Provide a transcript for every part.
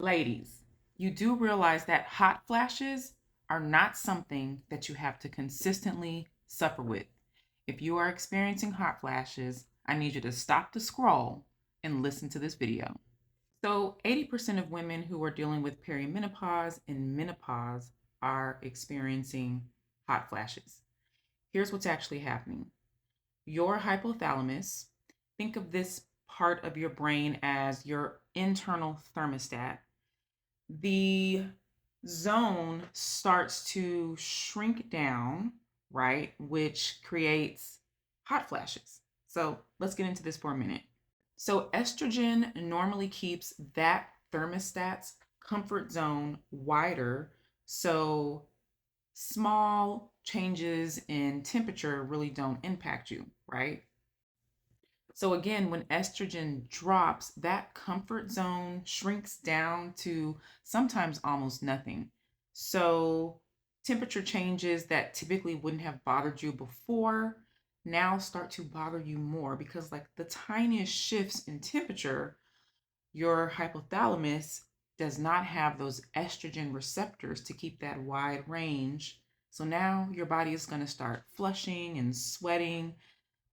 Ladies, you do realize that hot flashes are not something that you have to consistently suffer with. If you are experiencing hot flashes, I need you to stop the scroll and listen to this video. So, 80% of women who are dealing with perimenopause and menopause are experiencing hot flashes. Here's what's actually happening. Your hypothalamus, think of this part of your brain as your internal thermostat. The zone starts to shrink down, right? Which creates hot flashes. So let's get into this for a minute. So, estrogen normally keeps that thermostat's comfort zone wider. So, small changes in temperature really don't impact you, right? So again, when estrogen drops, that comfort zone shrinks down to sometimes almost nothing. So temperature changes that typically wouldn't have bothered you before now start to bother you more because like the tiniest shifts in temperature, your hypothalamus does not have those estrogen receptors to keep that wide range. So now your body is going to start flushing and sweating.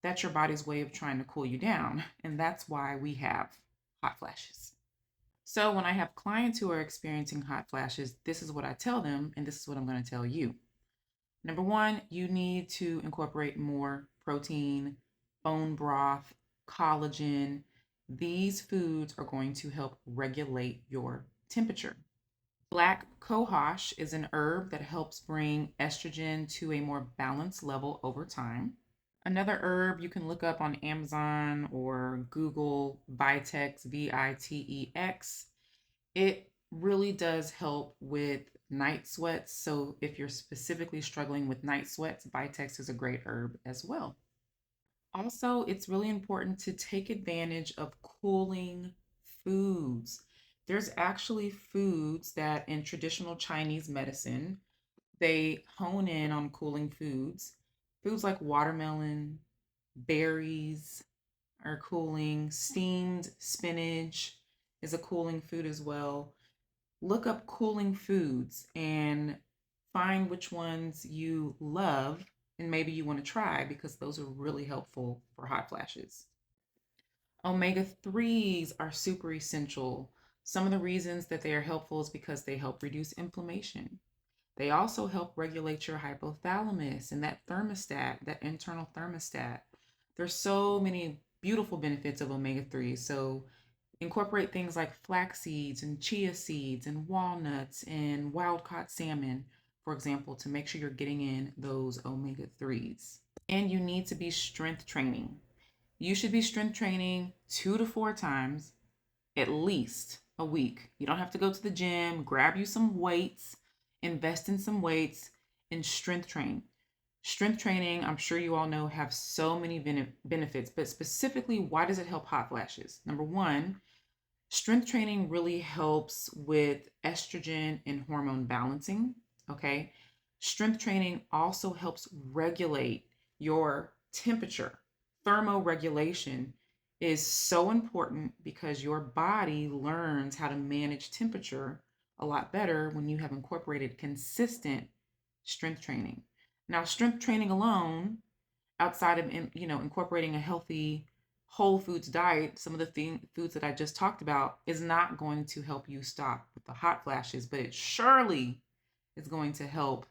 That's your body's way of trying to cool you down. And that's why we have hot flashes. So when I have clients who are experiencing hot flashes, this is what I tell them, and this is what I'm going to tell you. Number one, you need to incorporate more protein, bone broth, collagen. These foods are going to help regulate your temperature. Black cohosh is an herb that helps bring estrogen to a more balanced level over time. Another herb you can look up on Amazon or Google, Vitex, Vitex. It really does help with night sweats. So if you're specifically struggling with night sweats, Vitex is a great herb as well. Also, it's really important to take advantage of cooling foods. There's actually foods that in traditional Chinese medicine, they hone in on cooling foods. Foods like watermelon, berries are cooling, steamed spinach is a cooling food as well. Look up cooling foods and find which ones you love and maybe you want to try because those are really helpful for hot flashes. Omega 3s are super essential. Some of the reasons that they are helpful is because they help reduce inflammation. They also help regulate your hypothalamus and that thermostat, that internal thermostat. There's so many beautiful benefits of omega 3s. So incorporate things like flax seeds and chia seeds and walnuts and wild caught salmon, for example, to make sure you're getting in those omega 3s. And you need to be strength training. You should be strength training 2 to 4 times at least a week. You don't have to go to the gym, grab you some weights, invest in some weights, and strength train. Strength training, I'm sure you all know, have so many benefits, but specifically, why does it help hot flashes? Number one, strength training really helps with estrogen and hormone balancing. Okay. Strength training also helps regulate your temperature. Thermoregulation is so important because your body learns how to manage temperature a lot better when you have incorporated consistent strength training. Now, strength training alone, outside of incorporating a healthy whole foods diet, some of the foods that I just talked about, is not going to help you stop with the hot flashes, but it surely is going to help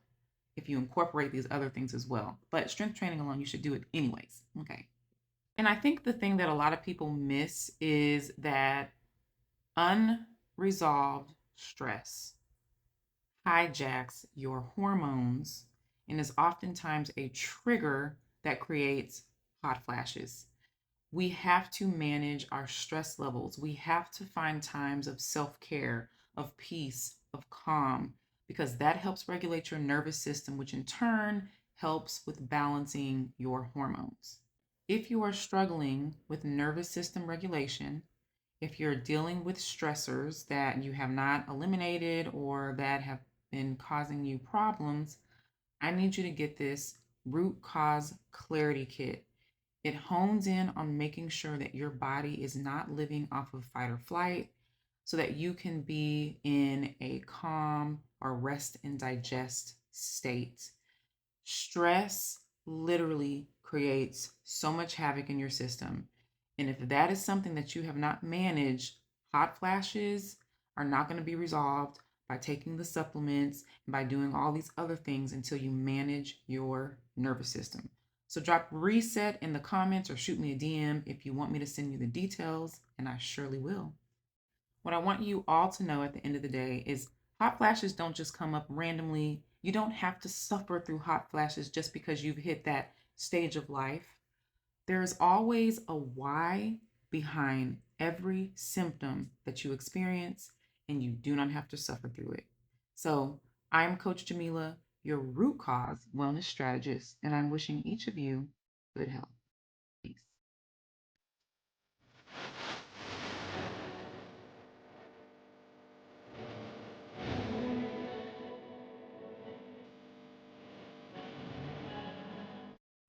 if you incorporate these other things as well. But strength training alone, you should do it anyways. Okay. And I think the thing that a lot of people miss is that unresolved stress hijacks your hormones and is oftentimes a trigger that creates hot flashes. We have to manage our stress levels. We have to find times of self care, of peace, of calm, because that helps regulate your nervous system, which in turn helps with balancing your hormones. If you are struggling with nervous system regulation, if you're dealing with stressors that you have not eliminated or that have been causing you problems, I need you to get this root cause clarity kit. It hones in on making sure that your body is not living off of fight or flight. so that you can be in a calm or rest and digest state. Stress literally creates so much havoc in your system. And if that is something that you have not managed, hot flashes are not going to be resolved by taking the supplements and by doing all these other things until you manage your nervous system. So drop reset in the comments or shoot me a DM if you want me to send you the details, and I surely will. What I want you all to know at the end of the day is hot flashes don't just come up randomly. You don't have to suffer through hot flashes just because you've hit that stage of life. There is always a why behind every symptom that you experience, and you do not have to suffer through it. So, I'm Coach Jamila, your root cause wellness strategist, and I'm wishing each of you good health.